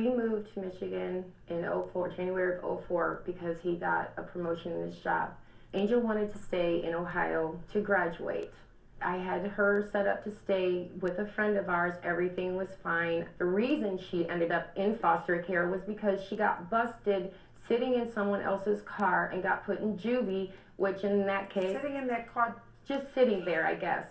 He moved to Michigan in January of '04, because he got a promotion in his job. Angel wanted to stay in Ohio to graduate. I had her set up to stay with a friend of ours. Everything was fine. The reason she ended up in foster care was because she got busted sitting in someone else's car and got put in juvie, which in that case... Sitting in that car? Just sitting there, I guess.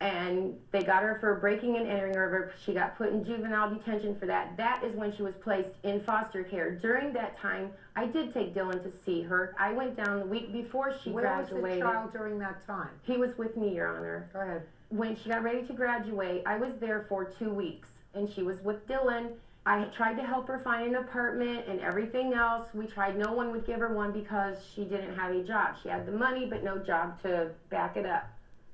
And they got her for breaking and entering her. She got put in juvenile detention for that. That is when she was placed in foster care. During that time, I did take Dylan to see her. I went down the week before she graduated. Where was the child during that time? He was with me, Your Honor. Go ahead. When she got ready to graduate, I was there for 2 weeks, and she was with Dylan. I tried to help her find an apartment and everything else. We tried. No one would give her one because she didn't have a job. She had the money, but no job to back it up.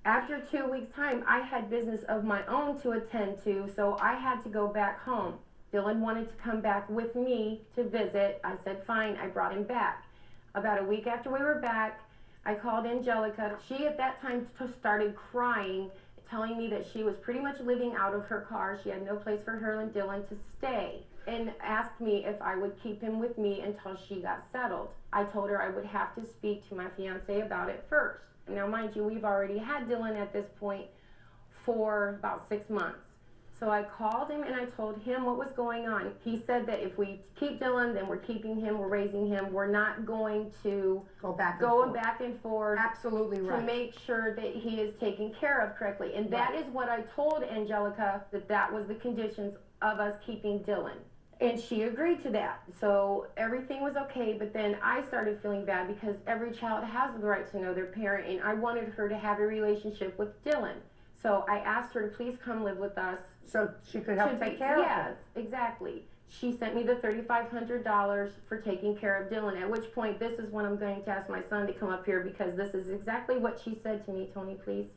After 2 weeks' time, I had business of my own to attend to, so I had to go back home. Dylan wanted to come back with me to visit. I said, fine. I brought him back. About a week after we were back, I called Angelica. She, at that time, started crying, telling me that she was pretty much living out of her car. She had no place for her and Dylan to stay, and asked me if I would keep him with me until she got settled. I told her I would have to speak to my fiancé about it first. Now, mind you, we've already had Dylan at this point for about 6 months. So I called him and I told him what was going on. He said that if we keep Dylan, then we're keeping him, we're raising him. We're not going to go back and forth. Absolutely right. To make sure that he is taken care of correctly. And that is what I told Angelica, that was the conditions of us keeping Dylan. And she agreed to that. So everything was okay, but then I started feeling bad because every child has the right to know their parent, and I wanted her to have a relationship with Dylan. So I asked her to please come live with us. So she could help take care of him? Yes, exactly. She sent me the $3,500 for taking care of Dylan, at which point this is when I'm going to ask my son to come up here, because this is exactly what she said to me. Tony, please.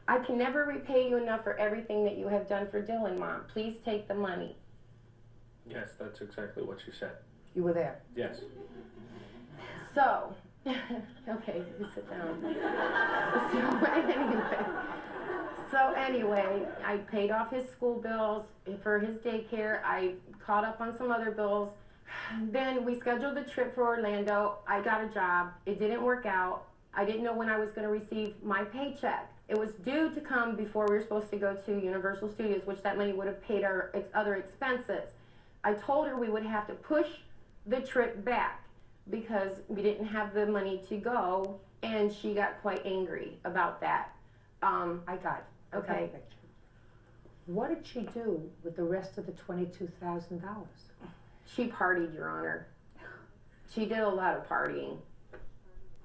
I can never repay you enough for everything that you have done for Dylan, Mom. Please take the money. Yes, that's exactly what she said. You were there? Yes. So, okay, you sit down. So anyway, I paid off his school bills for his daycare. I caught up on some other bills. Then we scheduled the trip for Orlando. I got a job. It didn't work out. I didn't know when I was going to receive my paycheck. It was due to come before we were supposed to go to Universal Studios, which that money would have paid our other expenses. I told her we would have to push the trip back because we didn't have the money to go, and she got quite angry about that. I got it. Okay. What did she do with the rest of the $22,000? She partied, Your Honor. She did a lot of partying.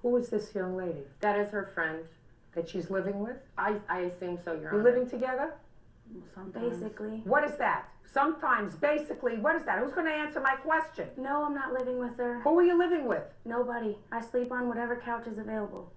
Who is this young lady? That is her friend. That she's living with? I assume so, Your Honor. You're living together? Sometimes. Basically. What is that? Sometimes, basically, what is that? Who's going to answer my question? No, I'm not living with her. Who are you living with? Nobody. I sleep on whatever couch is available.